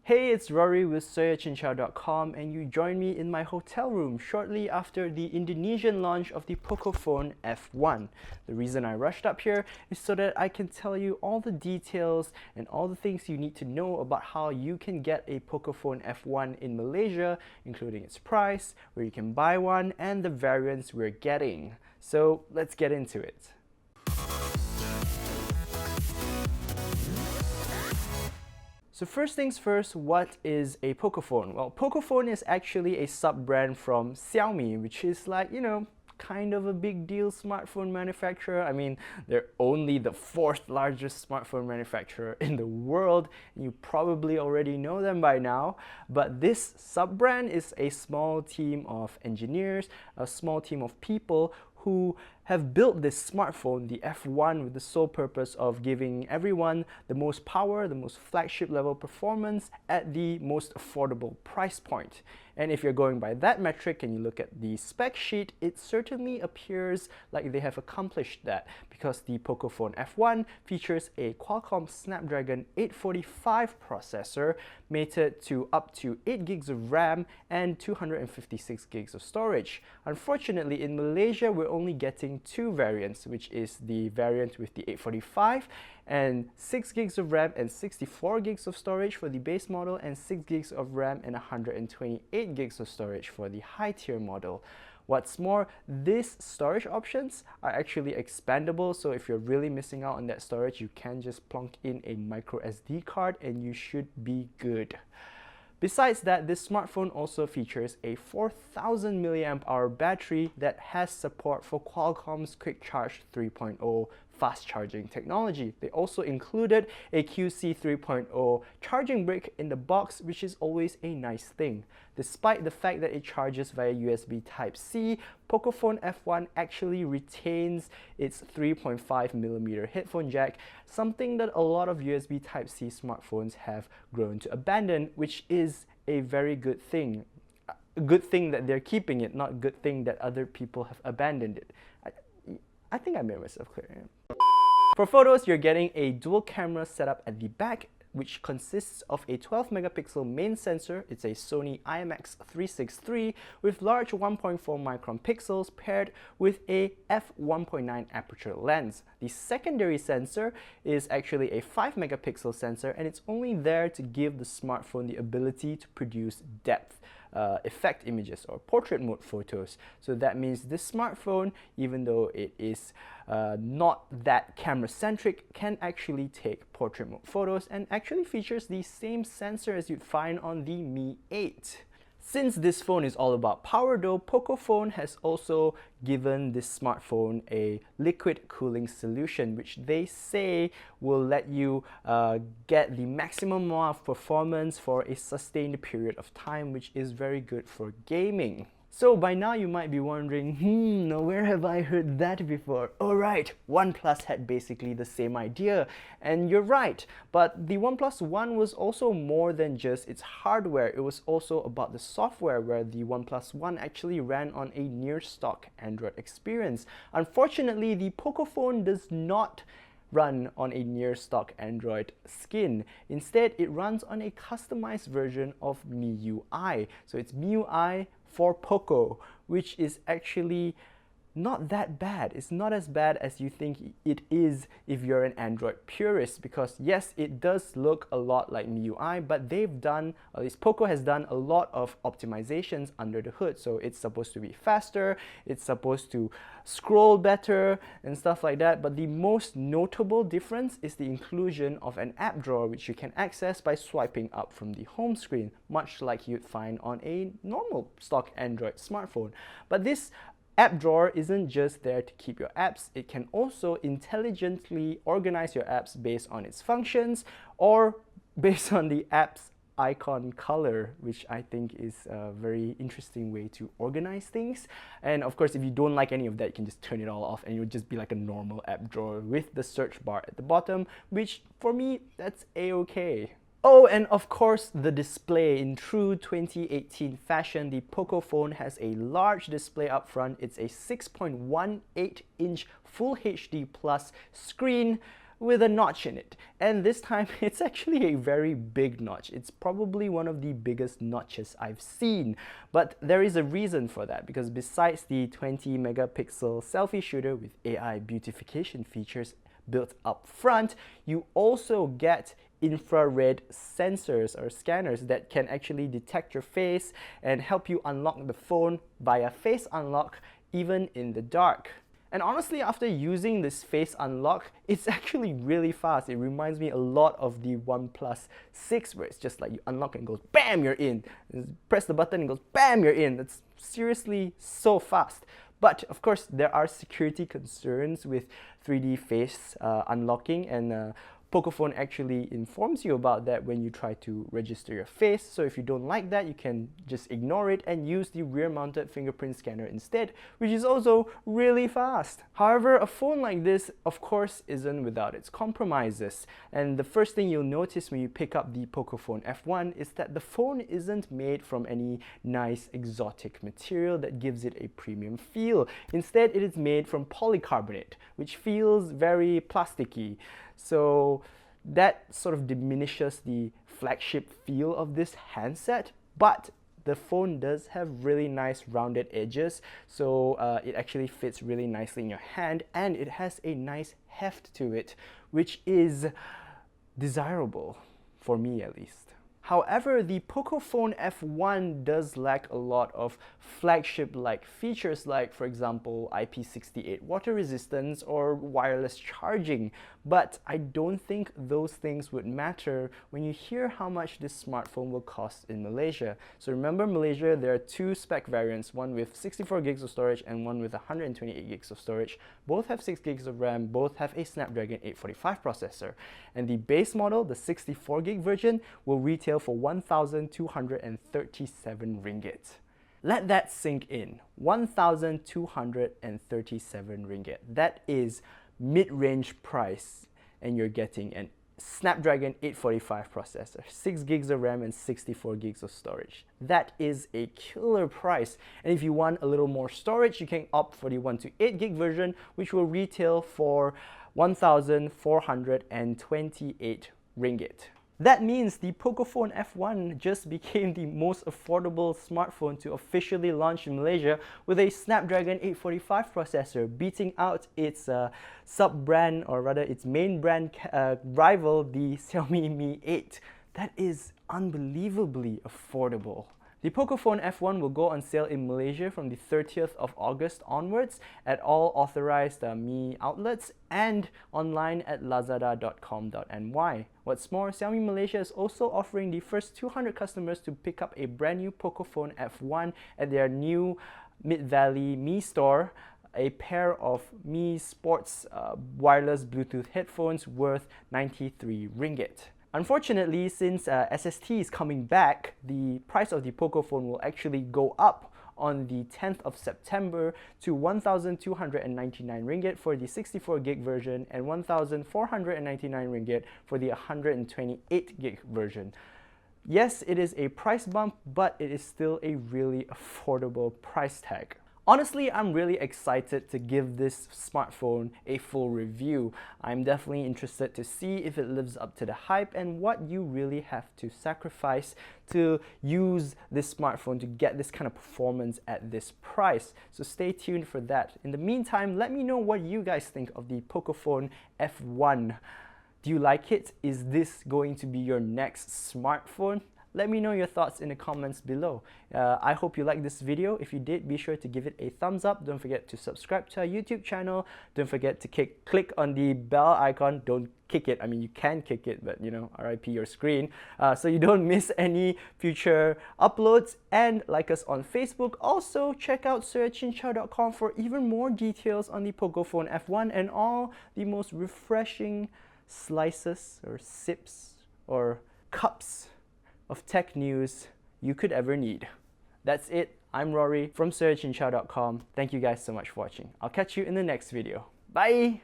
Hey, it's Rory with soyachinchao.com and you join me in my hotel room shortly after the Indonesian launch of the POCOPHONE F1. The reason I rushed up here is so that I can tell you all the details and all the things you need to know about how you can get a POCOPHONE F1 in Malaysia, including its price, where you can buy one, and the variants we're getting. So let's get into it. So first things first, what is a POCOPHONE? Well, POCOPHONE is actually a sub-brand from Xiaomi, which is like, kind of a big deal smartphone manufacturer. I mean, they're only the fourth largest smartphone manufacturer in the world. You probably already know them by now. But this sub-brand is a small team of engineers, a small team of people who have built this smartphone, the F1, with the sole purpose of giving everyone the most power, the most flagship level performance at the most affordable price point. And if you're going by that metric and you look at the spec sheet, it certainly appears like they have accomplished that, because the POCOPHONE F1 features a Qualcomm Snapdragon 845 processor mated to up to 8 gigs of RAM and 256 gigs of storage. Unfortunately, in Malaysia, we're only getting two variants, which is the variant with the 845 and 6 gigs of RAM and 64 gigs of storage for the base model, and 6 gigs of RAM and 128 gigs of storage for the high tier model. What's more, these storage options are actually expandable, so if you're really missing out on that storage, you can just plunk in a micro SD card and you should be good. Besides that, this smartphone also features a 4000 mAh battery that has support for Qualcomm's Quick Charge 3.0 fast charging technology. They also included a QC 3.0 charging brick in the box, which is always a nice thing. Despite the fact that it charges via USB Type-C, POCOPHONE F1 actually retains its 3.5mm headphone jack, something that a lot of USB Type-C smartphones have grown to abandon, which is a very good thing. A good thing that they're keeping it, not a good thing that other people have abandoned it. I think I made myself clear. For photos, you're getting a dual camera setup at the back, which consists of a 12 megapixel main sensor. It's a Sony IMX363 with large 1.4 micron pixels paired with a f1.9 aperture lens. The secondary sensor is actually a 5 megapixel sensor, and it's only there to give the smartphone the ability to produce depth effect images or portrait mode photos. So that means this smartphone, even though it is not that camera centric, can actually take portrait mode photos and actually features the same sensor as you'd find on the Mi 8. Since this phone is all about power though, POCOPHONE has also given this smartphone a liquid cooling solution, which they say will let you get the maximum amount of performance for a sustained period of time, which is very good for gaming. So by now you might be wondering, where have I heard that before? Oh right, OnePlus had basically the same idea. And you're right, but the OnePlus One was also more than just its hardware. It was also about the software, where the OnePlus One actually ran on a near stock Android experience. Unfortunately, the POCOPHONE does not run on a near stock Android skin. Instead, it runs on a customized version of MIUI. So it's MIUI for POCO, which is actually not that bad. It's not as bad as you think it is if you're an Android purist, because yes, it does look a lot like MIUI, but they've done, at least POCO has done, a lot of optimizations under the hood. So it's supposed to be faster, it's supposed to scroll better and stuff like that. But the most notable difference is the inclusion of an app drawer, which you can access by swiping up from the home screen, much like you'd find on a normal stock Android smartphone. But this app drawer isn't just there to keep your apps, it can also intelligently organize your apps based on its functions or based on the app's icon color, which I think is a very interesting way to organize things. And of course, if you don't like any of that, you can just turn it all off and you'll just be like a normal app drawer with the search bar at the bottom, which for me, that's a-okay. Oh, and of course, the display. In true 2018 fashion, the POCOPHONE has a large display up front. It's a 6.18-inch Full HD Plus screen with a notch in it. And this time, it's actually a very big notch. It's probably one of the biggest notches I've seen. But there is a reason for that, because besides the 20 megapixel selfie shooter with AI beautification features built up front, you also get infrared sensors or scanners that can actually detect your face and help you unlock the phone via face unlock even in the dark. And honestly, after using this face unlock, it's actually really fast. It reminds me a lot of the OnePlus 6, where it's just like you unlock and it goes BAM, you're in. Press the button and it goes BAM, you're in. It's seriously so fast. But of course, there are security concerns with 3D face unlocking, and POCOPHONE actually informs you about that when you try to register your face. So if you don't like that, you can just ignore it and use the rear-mounted fingerprint scanner instead, which is also really fast. However, a phone like this, of course, isn't without its compromises. And the first thing you'll notice when you pick up the POCOPHONE F1 is that the phone isn't made from any nice exotic material that gives it a premium feel. Instead, it is made from polycarbonate, which feels very plasticky. So that sort of diminishes the flagship feel of this handset, but the phone does have really nice rounded edges, so it actually fits really nicely in your hand, and it has a nice heft to it, which is desirable, for me at least. However, the POCOPHONE F1 does lack a lot of flagship-like features like, for example, IP68 water resistance or wireless charging. But I don't think those things would matter when you hear how much this smartphone will cost in Malaysia. So remember, Malaysia, there are two spec variants, one with 64 gigs of storage and one with 128 gigs of storage. Both have 6 gigs of RAM, both have a Snapdragon 845 processor. And the base model, the 64 gig version, will retail for 1,237 ringgit. Let that sink in. 1,237 ringgit. That is mid-range price, and you're getting an Snapdragon 845 processor, 6 gigs of RAM and 64 gigs of storage. That is a killer price. And if you want a little more storage, you can opt for the 1 to 8 gig version, which will retail for 1,428 ringgit. That means the POCOPHONE F1 just became the most affordable smartphone to officially launch in Malaysia with a Snapdragon 845 processor, beating out its sub-brand, or rather its main brand rival, the Xiaomi Mi 8. That is unbelievably affordable. The POCOPHONE F1 will go on sale in Malaysia from the 30th of August onwards at all authorized Mi outlets and online at lazada.com.ny. What's more, Xiaomi Malaysia is also offering the first 200 customers to pick up a brand new POCOPHONE F1 at their new Mid-Valley Mi store, a pair of Mi Sports wireless Bluetooth headphones worth 93 ringgit. Unfortunately, since SST is coming back, the price of the POCOPHONE will actually go up on the 10th of September to 1,299 ringgit for the 64 gig version and 1,499 ringgit for the 128 gig version. Yes, it is a price bump, but it is still a really affordable price tag. Honestly, I'm really excited to give this smartphone a full review. I'm definitely interested to see if it lives up to the hype and what you really have to sacrifice to use this smartphone to get this kind of performance at this price. So stay tuned for that. In the meantime, let me know what you guys think of the POCOPHONE F1. Do you like it? Is this going to be your next smartphone? Let me know your thoughts in the comments below. I hope you liked this video. If you did, be sure to give it a thumbs up. Don't forget to subscribe to our YouTube channel. Don't forget to click on the bell icon. Don't kick it. I mean, you can kick it, but you know, RIP your screen. So you don't miss any future uploads. And like us on Facebook. Also, check out searchinchow.com for even more details on the POCOPHONE F1 and all the most refreshing slices or sips or cups of tech news you could ever need. That's it. I'm Rory from searchinchow.com. Thank you guys so much for watching. I'll catch you in the next video. Bye!